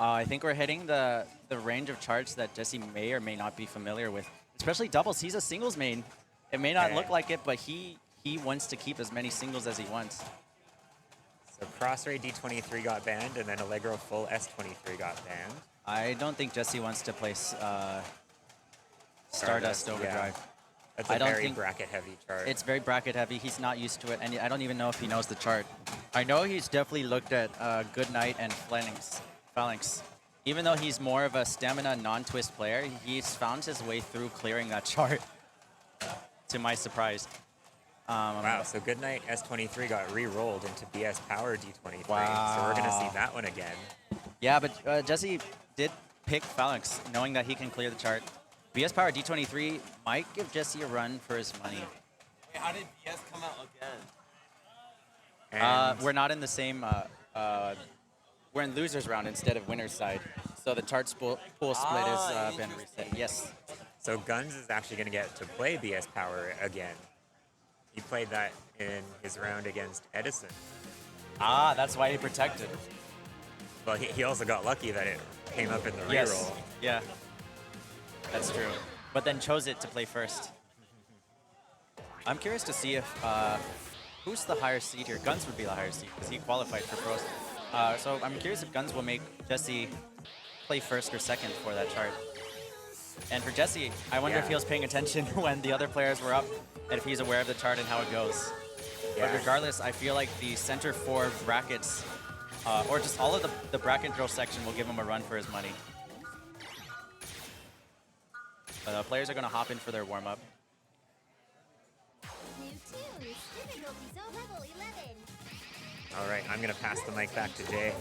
I think we're hitting the range of charts that Jesse may or may not be familiar with, especially doubles. He's a singles main. It may not look like it, but he wants to keep as many singles as he wants. So Crossray D23 got banned, and then Allegro full S23 got banned. I don't think Jesse wants to play Stardust Overdrive. Yeah. That's a very bracket-heavy chart. It's very bracket-heavy. He's not used to it, and I don't even know if he knows the chart. I know he's definitely looked at Goodnight and Phalanx. Even though he's more of a stamina non-twist player, he's found his way through clearing that chart, to my surprise. Wow, so Goodnight S23 got re-rolled into BS Power D23, wow. So we're going to see that one again. Yeah, but Jesse did pick Phalanx, knowing that he can clear the chart. BS Power D23 might give Jesse a run for his money. Hey, how did BS come out again? We're not in the same... we're in loser's round instead of winner's side. So the chart pool split has been reset. Yes. So Gunzzzzz is actually going to get to play BS Power again. He played that in his round against Edison. Ah, that's why he protected. Well, he also got lucky that it came up in the reroll. Yes. Yeah. That's true. But then chose it to play first. I'm curious to see if who's the higher seed here. Gunzzzzz would be the higher seed because he qualified for pros. So I'm curious if Gunzzzzz will make Jesse play first or second for that chart. And for Jesse, I wonder if he was paying attention when the other players were up and if he's aware of the chart and how it goes. Yeah. But regardless, I feel like the center four brackets, or just all of the bracket drill section will give him a run for his money. The players are going to hop in for their warm-up. All right, I'm going to pass the mic back to Jay.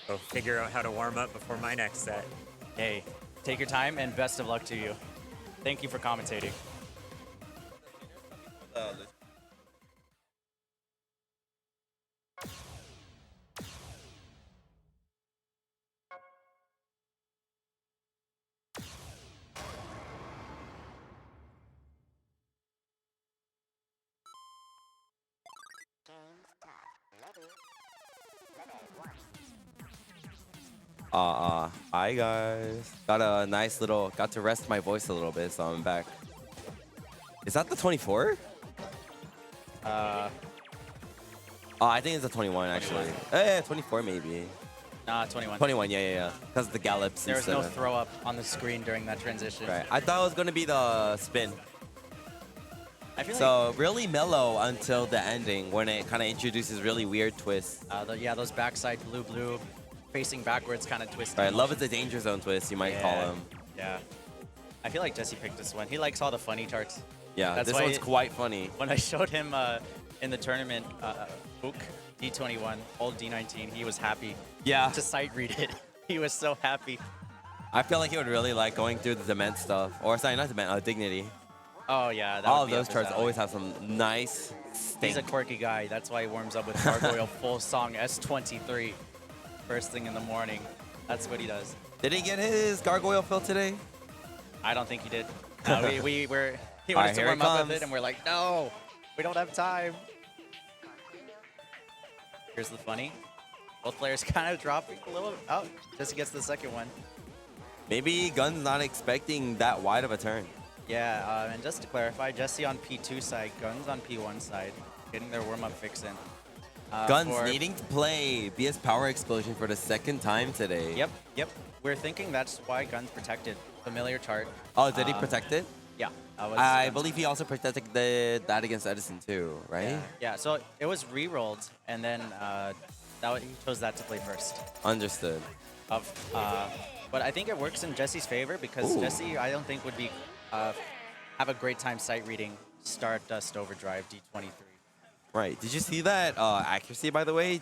Go figure out how to warm up before my next set. Hey, take your time and best of luck to you. Thank you for commentating. Hi guys. Got to rest my voice a little bit, so I'm back. Is that the 24? I think it's the 21 actually. Yeah, 24 maybe. Nah, 21. 21, yeah. Because of the gallops. There was no throw up on the screen during that transition. Right. I thought it was gonna be the spin. I feel so really mellow until the ending when it kind of introduces really weird twists. Yeah, those backside blue, facing backwards kind of twists. Right, love is the danger zone twist, you might call them. Yeah. I feel like Jesse picked this one. He likes all the funny charts. Yeah, this one's quite funny. When I showed him in the tournament, Book D21, old D19, he was happy. Yeah. To sight read it. He was so happy. I feel like he would really like going through the Dement stuff. Or sorry, not Dement, Dignity. Oh, yeah. All of those charts always have some nice stink. He's a quirky guy. That's why he warms up with Gargoyle full song S23 first thing in the morning. That's what he does. Did he get his Gargoyle fill today? I don't think he did. He wanted to warm up with it, and we're like, no, we don't have time. Here's the funny. Both players kind of dropping a little. Oh, Jesse gets the second one. Maybe Gunzzzzz not expecting that wide of a turn. Yeah, and just to clarify, Jesse on P2 side, Gunzzzzz on P1 side, getting their warm-up fix in. Gunzzzzz needing to play BS Power Explosion for the second time today. Yep. We're thinking that's why Gunzzzzz protected familiar chart. Oh, did he protect it? Yeah. I believe he also protected that against Edison too, right? Yeah, so it was re-rolled, and then he chose that to play first. Understood. But I think it works in Jesse's favor because Jesse, I don't think, would be have a great time sight reading Stardust Overdrive D23. Right. Did you see that accuracy, by the way?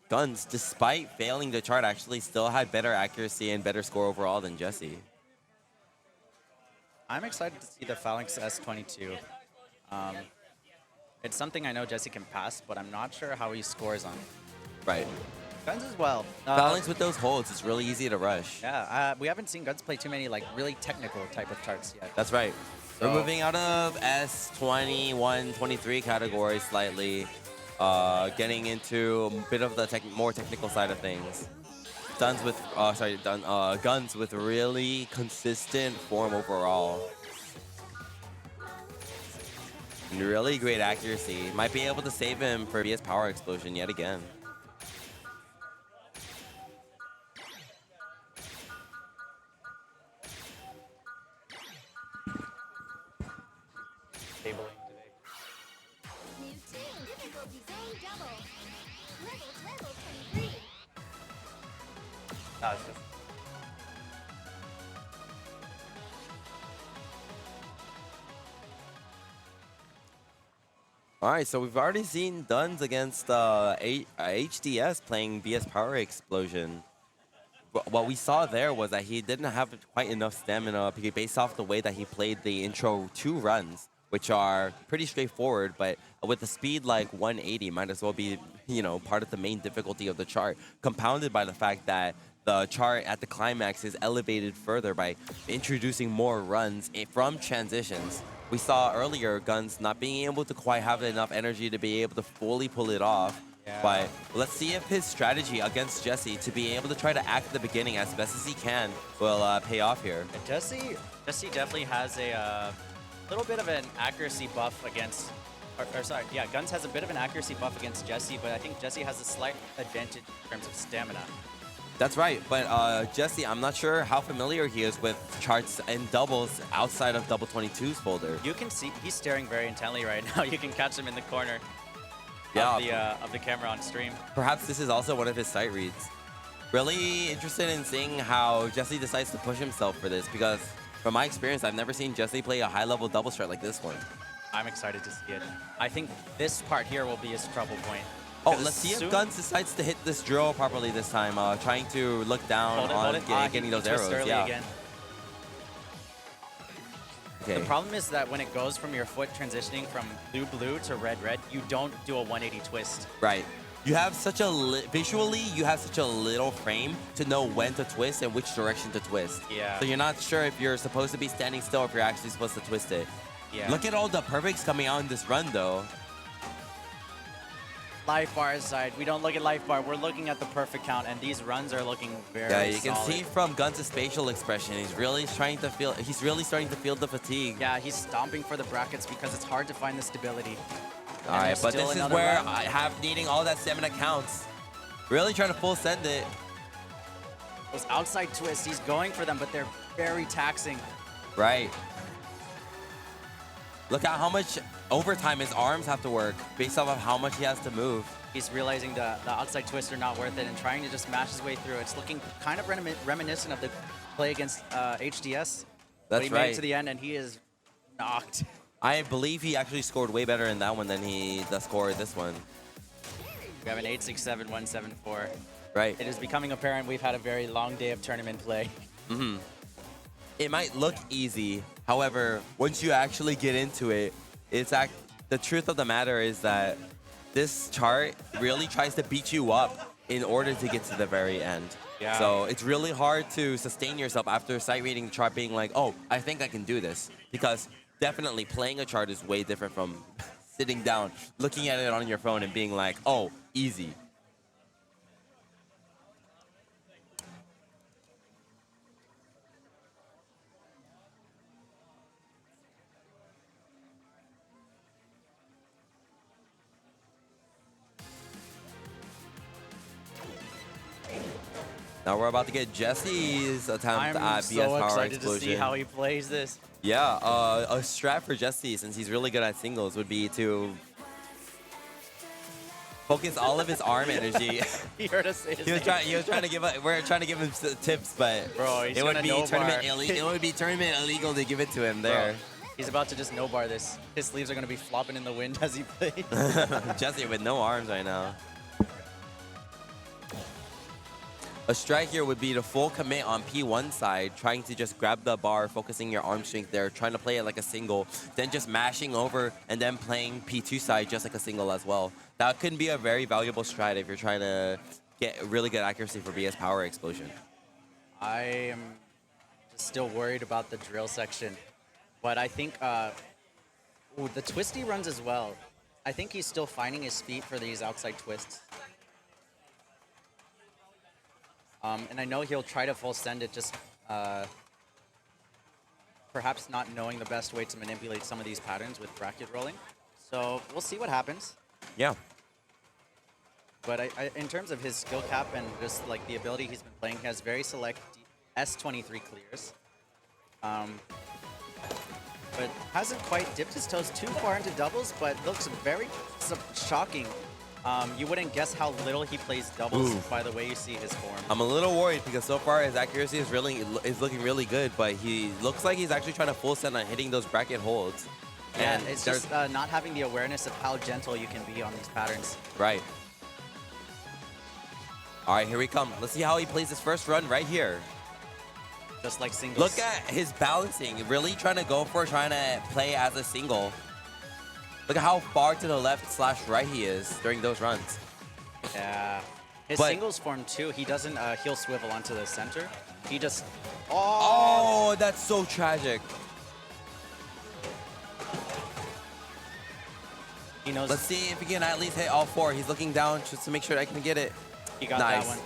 Gunzzzzz, despite failing the chart, actually still had better accuracy and better score overall than Jesse. I'm excited to see the Phalanx S22. It's something I know Jesse can pass, but I'm not sure how he scores on it. Right. Gunzzzzz as well. Phalanx with those holds, it's really easy to rush. Yeah, we haven't seen Gunzzzzz play too many really technical type of charts yet. That's right. So we're moving out of S21, 23 category slightly. getting into a bit of the more technical side of things. Gunzzz with really consistent form overall. And really great accuracy. Might be able to save him for BS Power Explosion yet again. Tabling today. New team difficulty zone double. Level 23. No, it's just All right, so we've already seen Duns against HDS playing BS Power Explosion. What we saw there was that he didn't have quite enough stamina based off the way that he played the intro 2 runs, which are pretty straightforward, but with a speed like 180 might as well be, you know, part of the main difficulty of the chart, compounded by the fact that the chart at the climax is elevated further by introducing more runs from transitions. We saw earlier Gunzzz not being able to quite have enough energy to be able to fully pull it off. Yeah. But let's see if his strategy against Jessie to be able to try to act at the beginning as best as he can will pay off here. And Jesse definitely has a little bit of an accuracy buff against, Gunzzz has a bit of an accuracy buff against Jesse, but I think Jesse has a slight advantage in terms of stamina. That's right, but Jesse, I'm not sure how familiar he is with charts and doubles outside of Double 22's folder. You can see he's staring very intently right now. You can catch him in the corner of the camera on stream. Perhaps this is also one of his sight reads. Really interested in seeing how Jesse decides to push himself for this, because from my experience, I've never seen Jesse play a high-level double strat like this one. I'm excited to see it. I think this part here will be his trouble point. Oh, let's see if Gunzzz decides to hit this drill properly this time, trying to look down on getting those arrows. Yeah. Again. Okay. The problem is that when it goes from your foot transitioning from blue to red, you don't do a 180 twist. Right. You have such a visually, you have such a little frame to know when to twist and which direction to twist. Yeah. So you're not sure if you're supposed to be standing still or if you're actually supposed to twist it. Yeah. Look at all the perfects coming out in this run, though. Life bar aside, we don't look at life bar. We're looking at the perfect count, and these runs are looking very Yeah, you can solid. see from Gunzz's facial expression, he's really starting to feel the fatigue. Yeah, he's stomping for the brackets because it's hard to find the stability. All right, but this is where needing all that stamina counts. Really trying to full send it. Those outside twists, he's going for them, but they're very taxing. Right. Look at how much overtime his arms have to work based off of how much he has to move. He's realizing the outside twists are not worth it and trying to just mash his way through. It's looking kind of reminiscent of the play against HDS. But he made it to the end, and he is knocked. I believe he actually scored way better in that one than he scored this one. We have an 8-6-7, 1-7-4. Right. It is becoming apparent we've had a very long day of tournament play. Mm-hmm. It might look easy. However, once you actually get into it, the truth of the matter is that this chart really tries to beat you up in order to get to the very end. Yeah. So it's really hard to sustain yourself after sight reading the chart being like, oh, I think I can do this. Because definitely playing a chart is way different from sitting down, looking at it on your phone and being like, oh, easy. Now we're about to get Jesse's attempt at BS Power Explosion. I'm so excited to see how he plays this. Yeah, a strat for Jesse, since he's really good at singles, would be to focus all of his arm energy. He heard us say his We're trying to give him tips, but bro, it would be tournament illegal to give it to him there. Bro, he's about to just no bar this. His sleeves are going to be flopping in the wind as he plays. Jesse with no arms right now. A strike here would be to full commit on P1 side, trying to just grab the bar, focusing your arm strength there, trying to play it like a single, then just mashing over and then playing P2 side just like a single as well. That could be a very valuable strat if you're trying to get really good accuracy for BS Power Explosion. I am just still worried about the drill section, but I think the twisty runs as well. I think he's still finding his feet for these outside twists. And I know he'll try to full send it, just perhaps not knowing the best way to manipulate some of these patterns with bracket rolling. So we'll see what happens. Yeah. But in terms of his skill cap and just like the ability he's been playing, he has very select S23 clears. But hasn't quite dipped his toes too far into doubles, but looks very shocking. You wouldn't guess how little he plays doubles by the way you see his form. I'm a little worried because so far his accuracy is looking really good, but he looks like he's actually trying to full send on hitting those bracket holds. Yeah, And it's just not having the awareness of how gentle you can be on these patterns. right. All right, here we come. Let's see how he plays his first run right here. Just like singles. Look at his balancing, really trying to play as a single. Look at how far to the left / right he is during those runs. Yeah. His But- singles form too, he doesn't heel swivel onto the center. He just... Oh, that's so tragic. He knows Let's see if he can at least hit all 4. He's looking down just to make sure that I can get it. he got Nice. that one.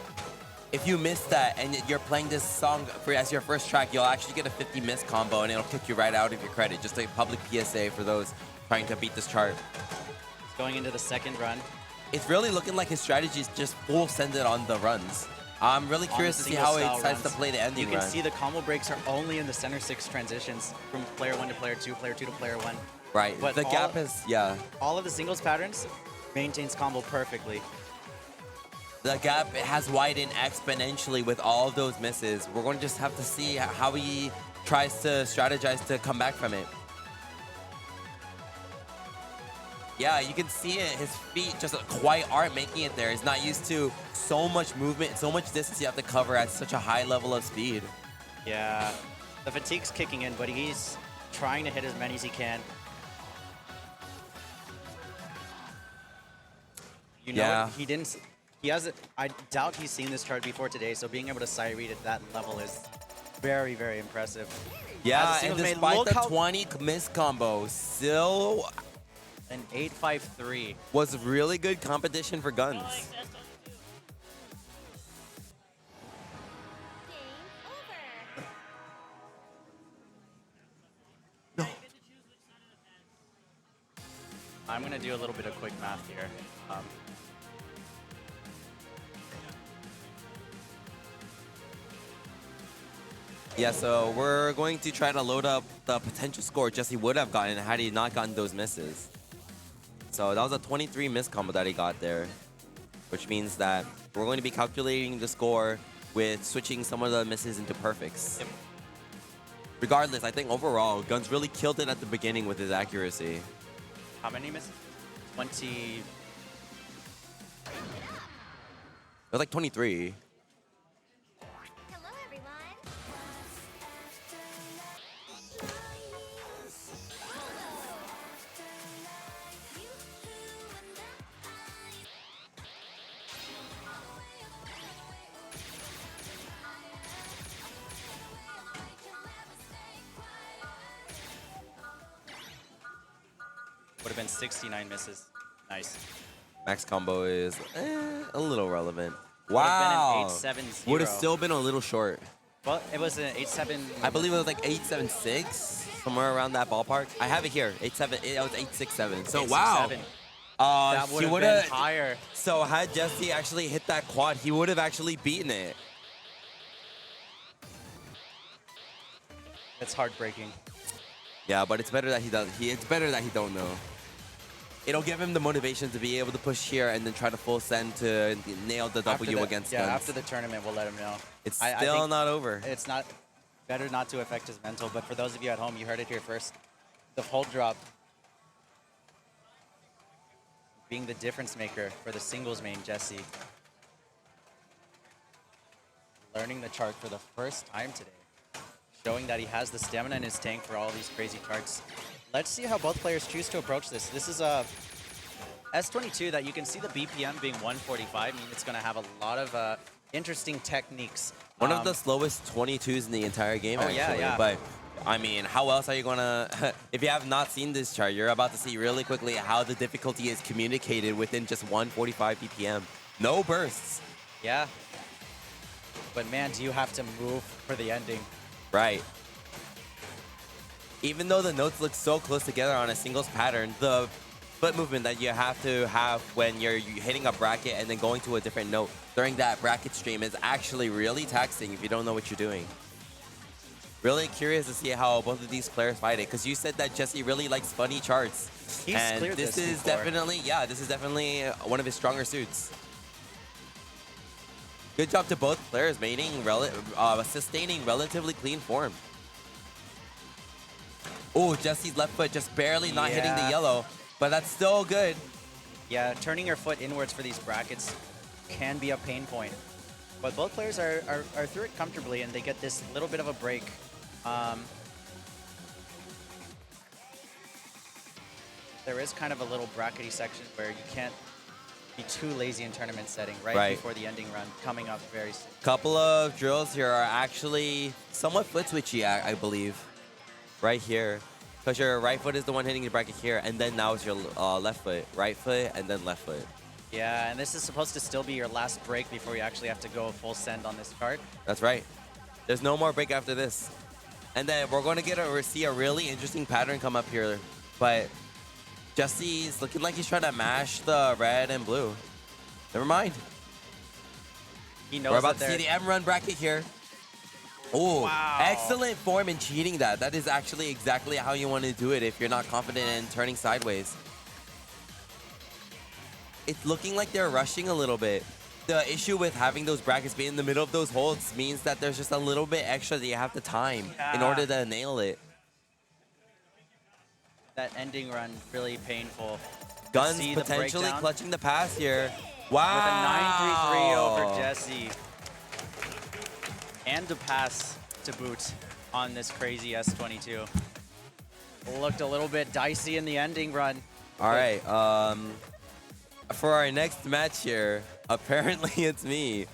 If you miss that and you're playing this song as your first track, you'll actually get a 50 miss combo and it'll kick you right out of your credit. Just a public PSA for those trying to beat this chart. He's going into the second run. It's really looking like his strategy is just full send it on the runs. I'm really On curious the to see how he single decides style to play the ending You can run. see the combo breaks are only in the center 6 transitions from player 1 to player 2, player 2 to player 1. Right, but the gap is, yeah. All of the singles patterns maintains combo perfectly. The gap has widened exponentially with all of those misses. We're going to just have to see how he tries to strategize to come back from it. Yeah, you can see it. His feet just quite aren't making it there. He's not used to so much movement, so much distance you have to cover at such a high level of speed. Yeah, the fatigue's kicking in, but he's trying to hit as many as he can. You know, Yeah. he hasn't, I doubt he's seen this chart before today, so being able to side read at that level is very, very impressive. Yeah, As a and singles mate, despite look the how- 20 miss combo, still An 8-5-3. was really good competition for Gunzzz. Game over. I'm gonna do a little bit of quick math here. Yeah, so we're going to try to load up the potential score Jesse would have gotten had he not gotten those misses. So that was a 23 miss combo that he got there, which means that we're going to be calculating the score with switching some of the misses into perfects. Yep. Regardless, I think overall, Gunzzz really killed it at the beginning with his accuracy. How many misses? 20. It was like 23. Hello, everyone. Would have been 69 misses. Nice. Max combo is a little relevant. Would have Wow. been an 8-7-0. Would have still been a little short. Well, it was an 8-7. I believe it was like 876, somewhere around that ballpark. I have it here. 87. It was 867. So wow. 8-6-7. That He would have would been have. higher. So had Jesse actually hit that quad, he would have actually beaten it. It's heartbreaking. Yeah, but it's better that he does. It's better that he don't know. It'll give him the motivation to be able to push here and then try to full send to nail the W against Yeah, Gunzzz. after the tournament, we'll let him know. It's I still think not over. It's not better not to affect his mental, but for those of you at home, you heard it here first. The hold drop being the difference maker for the singles main, Jesse. Learning the chart for the first time today. Showing that he has the stamina in his tank for all these crazy charts. Let's see how both players choose to approach this. This is a S22 that you can see the BPM being 145. I mean, it's going to have a lot of interesting techniques. One of the slowest 22s in the entire game, Oh, actually. yeah, yeah. But I mean, how else are you gonna? If you have not seen this chart, you're about to see really quickly how the difficulty is communicated within just 145 BPM. No bursts. Yeah. But man, do you have to move for the ending? Right. Even though the notes look so close together on a singles pattern, the foot movement that you have to have when you're hitting a bracket and then going to a different note during that bracket stream is actually really taxing if you don't know what you're doing. Really curious to see how both of these players fight it, because you said that Jesse really likes funny charts. He's and cleared this this is before. definitely one of his stronger suits. Good job to both players sustaining relatively clean form. Oh, Jesse's left foot just barely not hitting the Yeah. yellow, but that's still good. Yeah, turning your foot inwards for these brackets can be a pain point. But both players are through it comfortably, and they get this little bit of a break. There is kind of a little brackety section where you can't be too lazy in tournament setting right before the ending run coming up very soon. Couple of drills here are actually somewhat foot switchy, I believe. Right here. Because your right foot is the one hitting the bracket here, and then now it's your left foot. Right foot, and then left foot. Yeah, and this is supposed to still be your last break before you actually have to go full send on this chart. That's right. There's no more break after this. And then we're going to see a really interesting pattern come up here. But Jesse's looking like he's trying to mash the red and blue. Never mind. He knows We're about that to see the M run bracket here. Oh, Wow. excellent form in cheating that. That is actually exactly how you want to do it if you're not confident in turning sideways. It's looking like they're rushing a little bit. The issue with having those brackets be in the middle of those holds means that there's just a little bit extra that you have to time in order to nail it. That ending run really painful. Guns See the potentially breakdown? clutching the pass here. With Wow. a 9-3-3 over Jesse. And the pass to boot on this crazy S22. Looked a little bit dicey in the ending run. All right. For our next match here, apparently it's me.